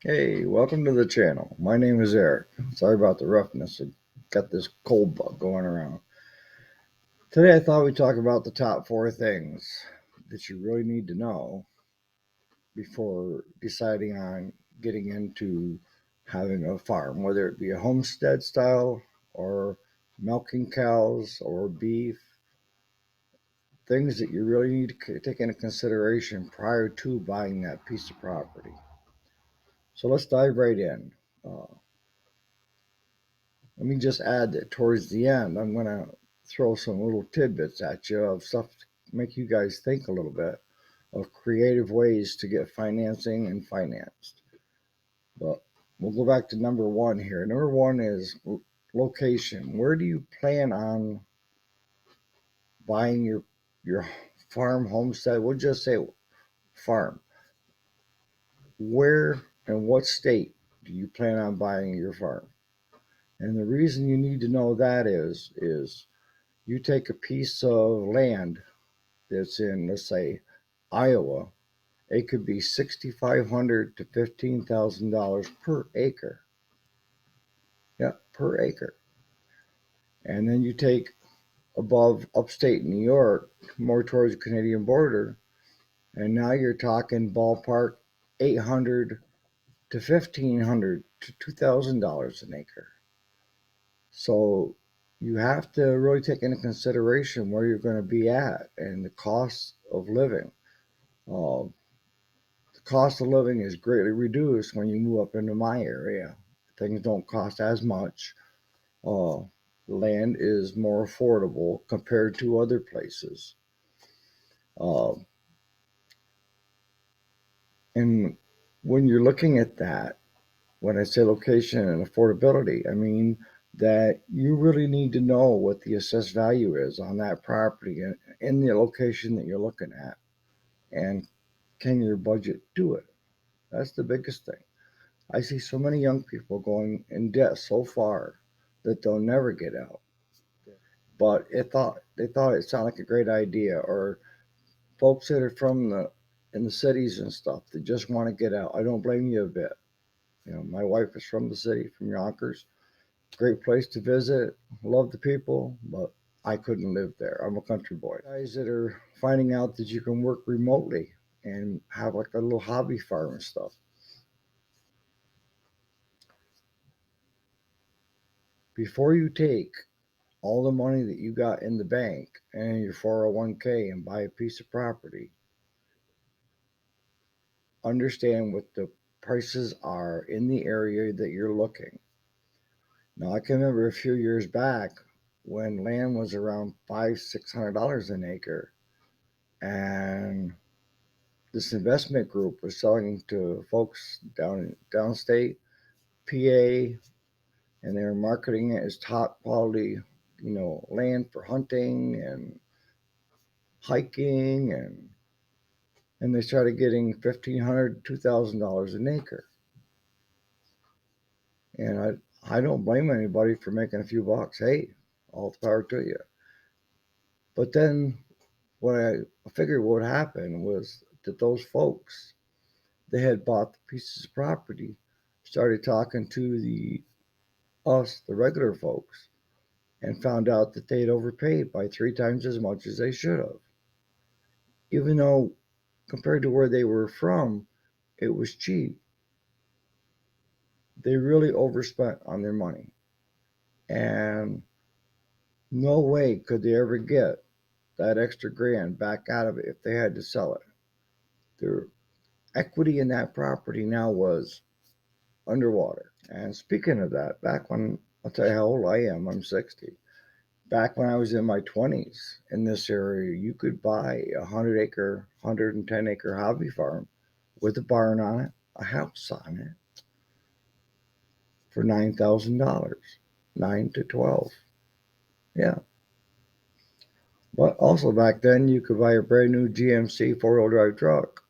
Hey, welcome to the channel. My name is Eric. Sorry about the roughness. I got this cold bug going around. Today I thought we'd talk about the top four things that you really need to know before deciding on getting into having a farm, whether it be a homestead style or milking cows or beef, things that you really need to take into consideration prior to buying that piece of property. So let's dive right in. Uh, Let me just add that towards the end, I'm going to throw some little tidbits at you of stuff to make you guys think a little bit of creative ways to get financing and financed. But we'll go back to number one here. Number one is location. Where do you plan on buying your farm homestead? We'll just say farm. Where and what state do you plan on buying your farm? And the reason you need to know that is you take a piece of land that's in, let's say, Iowa, it could be $6,500 to $15,000 per acre. Yeah, per acre. And then you take above upstate New York, more towards the Canadian border, and now you're talking ballpark 800 to 1,500 to $2,000 an acre. So you have to really take into consideration where you're going to be at and the cost of living. Uh, the cost of living is greatly reduced when you move up into my area. Things don't cost as much. Uh, Land is more affordable compared to other places. Uh, and when you're looking at that, when I say location and affordability, I mean that you really need to know what the assessed value is on that property and in the location that you're looking at. And can your budget do it? That's the biggest thing. I see so many young people going in debt so far that they'll never get out. But they thought it sounded like a great idea, or folks that are from the in the cities and stuff that just want to get out. I don't blame you a bit. You know, my wife is from the city, from Yonkers. Great place to visit. Love the people, but I couldn't live there. I'm a country boy. Guys that are finding out that you can work remotely and have like a little hobby farm and stuff. Before you take all the money that you got in the bank and your 401k and buy a piece of property, understand what the prices are in the area that you're looking. Now, I can remember a few years back when land was around $600 an acre, and this investment group was selling to folks downstate PA, and they were marketing it as top quality, land for hunting and hiking, and they started getting $1,500, $2,000 an acre. And I don't blame anybody for making a few bucks. Hey, all the power to you. But then what I figured would happen was that those folks, they had bought the pieces of property, started talking to the regular folks, and found out that they'd overpaid by three times as much as they should have. Even though compared to where they were from, it was cheap. They really overspent on their money. And no way could they ever get that extra grand back out of it if they had to sell it. Their equity in that property now was underwater. And speaking of that, back when I'll tell you how old I am, I'm 60. Back when I was in my 20s in this area, you could buy a 100-acre, 110-acre hobby farm with a barn on it, a house on it for $9,000, 9 to 12. Yeah. But also back then, you could buy a brand new GMC four-wheel drive truck,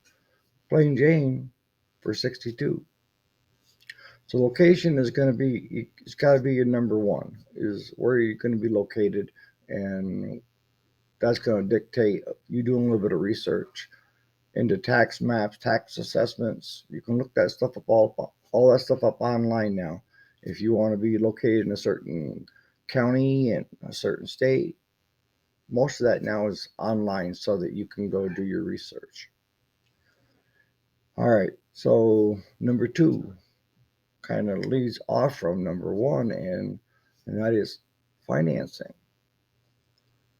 plain Jane, for 62. So location is going to be, it's got to be your number one, is where you're going to be located. And that's going to dictate you doing a little bit of research into tax maps, tax assessments. You can look that stuff up all all that stuff up online now. If you want to be located in a certain county and a certain state, most of that now is online so that you can go do your research. All right, so number two kind of leads off from number one, and that is financing.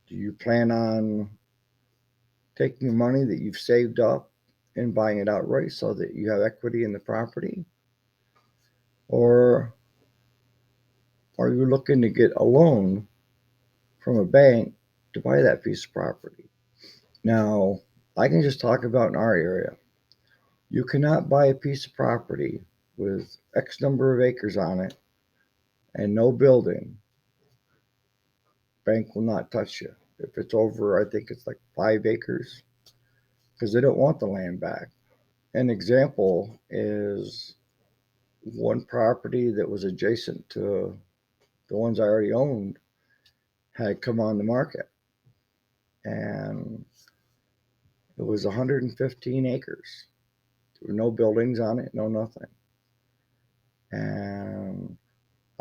Do you plan on taking money that you've saved up and buying it outright so that you have equity in the property? Or are you looking to get a loan from a bank to buy that piece of property? Now, I can just talk about in our area. You cannot buy a piece of property with X number of acres on it and no building. Bank will not touch you. If it's over, I think it's like 5 acres, because they don't want the land back. An example is one property that was adjacent to the ones I already owned had come on the market, and it was 115 acres. There were no buildings on it, no nothing. And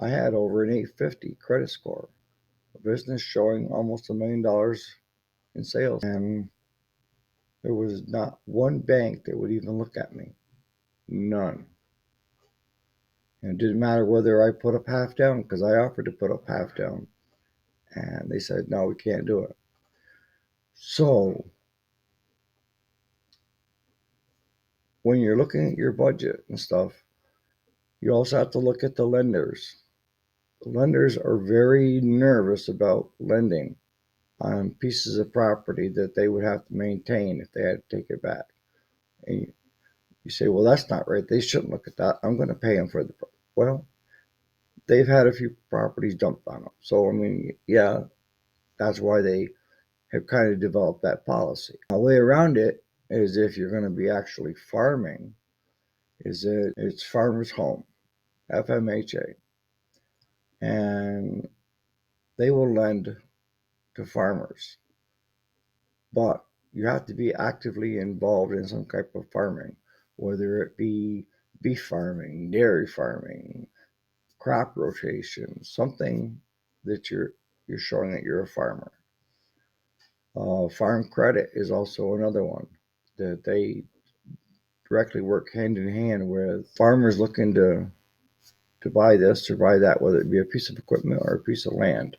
I had over an 850 credit score, a business showing almost $1 million in sales. And there was not one bank that would even look at me. None. And it didn't matter whether I put up half down, because I offered to put up half down. And they said, no, we can't do it. So when you're looking at your budget and stuff, you also have to look at the lenders. The lenders are very nervous about lending on pieces of property that they would have to maintain if they had to take it back. And you say, well, that's not right. They shouldn't look at that. I'm going to pay them for the. Well, they've had a few properties dumped on them. So, I mean, yeah, that's why they have kind of developed that policy. A way around it is, if you're going to be actually farming, is that it's Farmer's Home, FMHA, and they will lend to farmers, but you have to be actively involved in some type of farming, whether it be beef farming, dairy farming, crop rotation, something that you're showing that you're a farmer. Farm credit is also another one that they directly work hand in hand with farmers looking to buy this or buy that, whether it be a piece of equipment or a piece of land.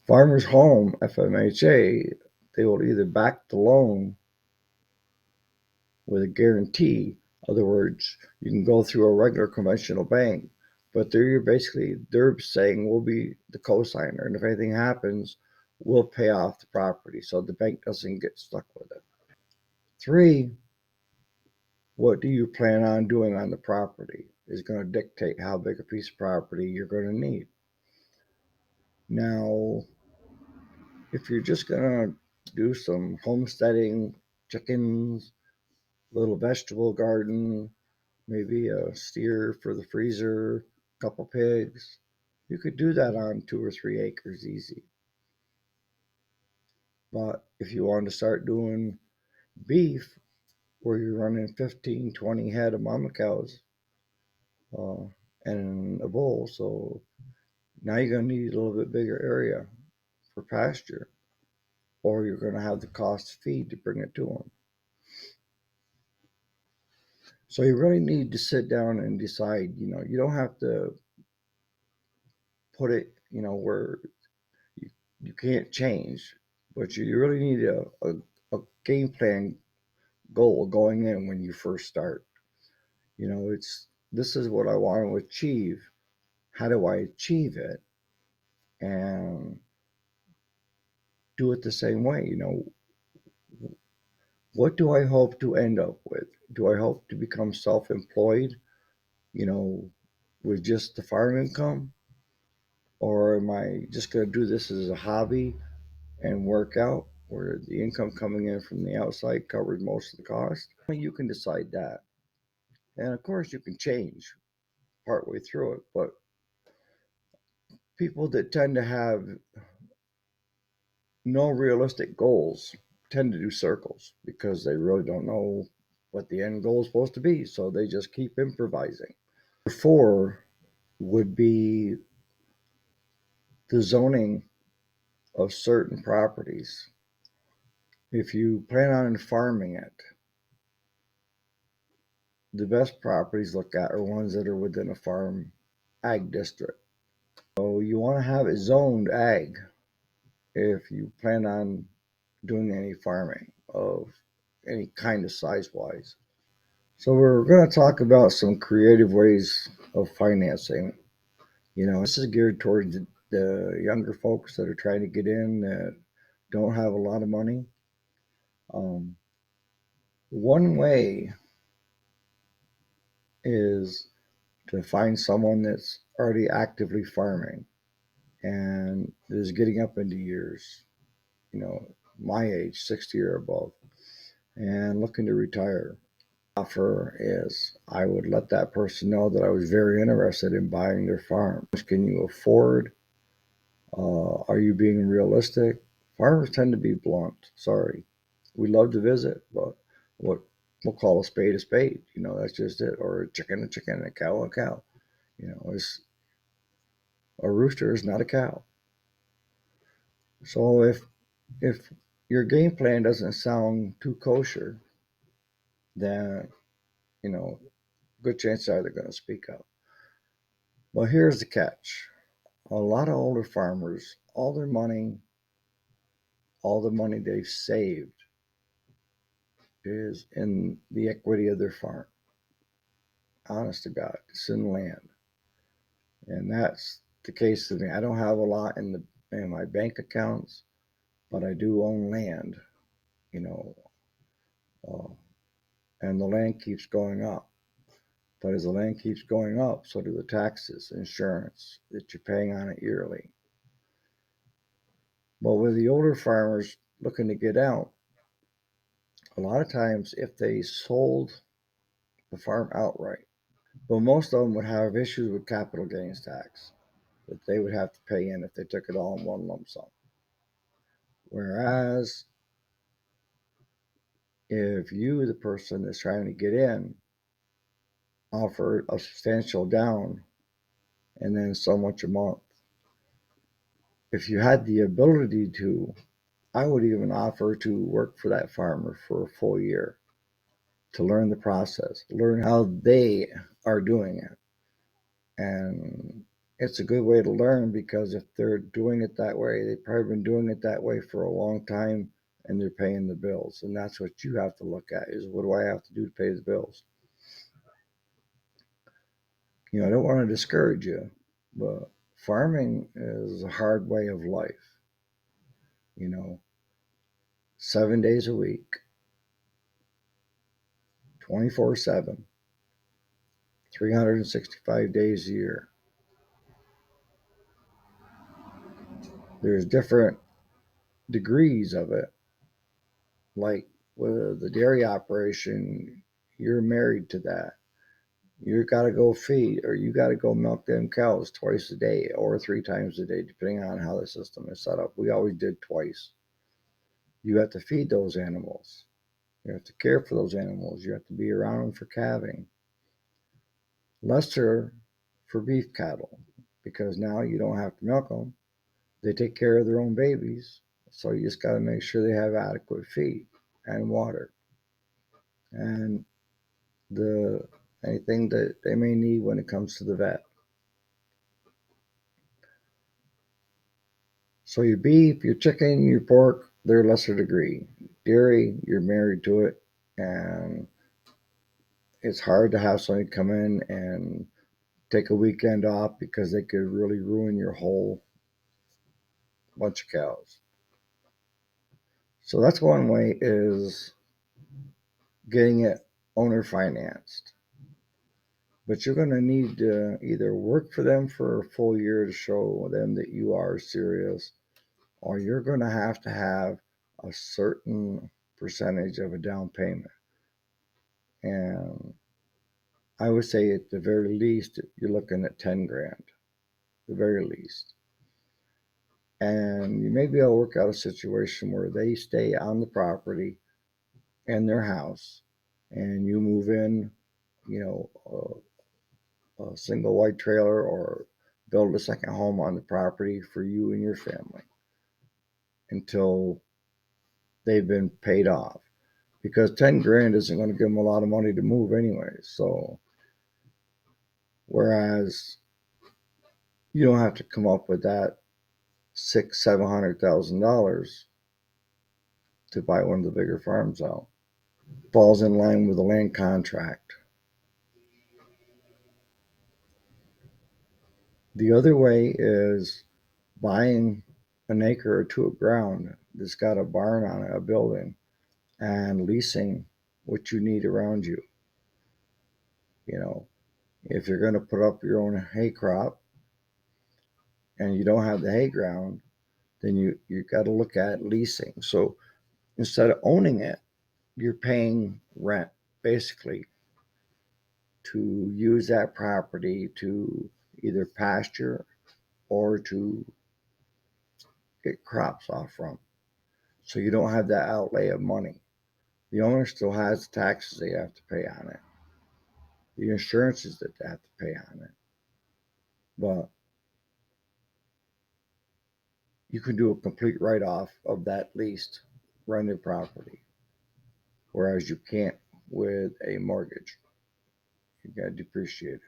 Farmers Home, FMHA, they will either back the loan with a guarantee. In other words, you can go through a regular conventional bank, but they're saying we'll be the cosigner, and if anything happens, we'll pay off the property so the bank doesn't get stuck with it. Three, what do you plan on doing on the property is going to dictate how big a piece of property you're going to need. Now, if you're just going to do some homesteading, chickens, little vegetable garden, maybe a steer for the freezer, a couple pigs, you could do that on 2 or 3 acres easy. But if you want to start doing beef, where you're running 15, 20 head of mama cows uh, and a bull, so now you're going to need a little bit bigger area for pasture, or you're going to have the cost of feed to bring it to them. So you really need to sit down and decide. You don't have to put it, where you can't change, but you really need a game plan goal going in when you first start. It's this is what I want to achieve. How do I achieve it? And do it the same way. What do I hope to end up with? Do I hope to become self-employed, you know, with just the farm income? Or am I just going to do this as a hobby and work out where the income coming in from the outside covers most of the cost? You can decide that. And of course, you can change partway through it, but people that tend to have no realistic goals tend to do circles because they really don't know what the end goal is supposed to be. So they just keep improvising. Four would be the zoning of certain properties. If you plan on farming it, the best properties to look at are ones that are within a farm ag district. So you want to have it zoned ag if you plan on doing any farming of any kind of size wise. So we're going to talk about some creative ways of financing. This is geared towards the younger folks that are trying to get in that don't have a lot of money. Um, One way is to find someone that's already actively farming and is getting up into years, you know, my age, 60 or above, and looking to retire. Offer is I would let that person know that I was very interested in buying their farm. Can you afford? Are you being realistic? Farmers tend to be blunt. Sorry. We love to visit, but what we'll call a spade a spade. That's just it. Or a chicken, a cow a cow. It's a rooster is not a cow. So if your game plan doesn't sound too kosher, then good chance they're going to speak up. Well, here's the catch. A lot of older farmers, all the money they've saved is in the equity of their farm. Honest to God, it's in land. And that's the case with me. I don't have a lot in my bank accounts, but I do own land, you know, uh, and the land keeps going up. But as the land keeps going up, so do the taxes, insurance that you're paying on it yearly. But with the older farmers looking to get out, a lot of times if they sold the farm outright, well, most of them would have issues with capital gains tax that they would have to pay in if they took it all in one lump sum. Whereas if you, the person that's trying to get in, offer a substantial down and then so much a month, if you had the ability to, I would even offer to work for that farmer for a full year to learn the process, learn how they are doing it. And it's a good way to learn because if they're doing it that way, they've probably been doing it that way for a long time and they're paying the bills. And that's what you have to look at is what do I have to do to pay the bills? I don't want to discourage you, but farming is a hard way of life. You know, 7 days a week, 24/7, 365 days a year. There's different degrees of it. Like with the dairy operation, you're married to that. You got to go feed or you got to go milk them cows twice a day or 3 times a day, depending on how the system is set up. We always did twice. You have to feed those animals. You have to care for those animals. You have to be around them for calving. Lesser for beef cattle because now you don't have to milk them. They take care of their own babies. So you just got to make sure they have adequate feed and water and the anything that they may need when it comes to the vet. So your beef, your chicken, your pork, they're lesser degree. Dairy, you're married to it, and it's hard to have somebody come in and take a weekend off because they could really ruin your whole bunch of cows. So that's one way is getting it owner financed. But you're going to need to either work for them for a full year to show them that you are serious, or you're going to have a certain percentage of a down payment. And I would say at the very least, you're looking at 10 grand, the very least. And you may be able to work out a situation where they stay on the property in their house and you move in, you know, a single wide trailer or build a second home on the property for you and your family until they've been paid off. Because 10 grand isn't going to give them a lot of money to move anyway. So, whereas you don't have to come up with that six, $700,000 to buy one of the bigger farms out. Falls in line with the land contract. The other way is buying an acre or two of ground that's got a barn on it, a building, and leasing what you need around you. You know, if you're going to put up your own hay crop and you don't have the hay ground, then you got to look at leasing. So instead of owning it, you're paying rent basically to use that property to either pasture or to get crops off from. So you don't have that outlay of money. The owner still has the taxes they have to pay on it, the insurances that they have to pay on it. But you can do a complete write off of that leased rented property, whereas you can't with a mortgage. You got to depreciate it.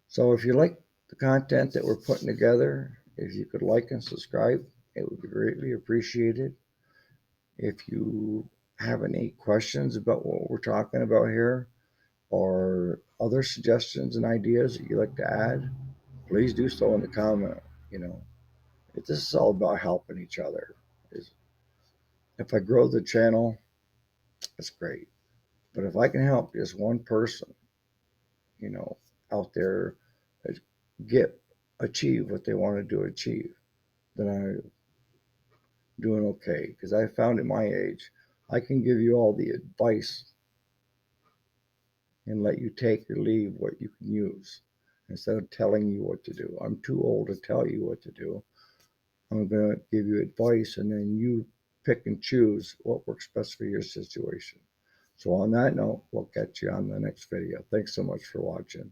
So if you like the content that we're putting together, if you could like and subscribe, it would be greatly appreciated. If you have any questions about what we're talking about here or other suggestions and ideas that you'd like to add, please do so in the comment. You know, this is all about helping each other. If I grow the channel, that's great. But if I can help just one person, you know, out there get achieve what they wanted to achieve, then I'm doing okay. Because I found at my age, I can give you all the advice and let you take or leave what you can use instead of telling you what to do. I'm too old to tell you what to do. I'm going to give you advice and then you pick and choose what works best for your situation. So, on that note, we'll catch you on the next video. Thanks so much for watching.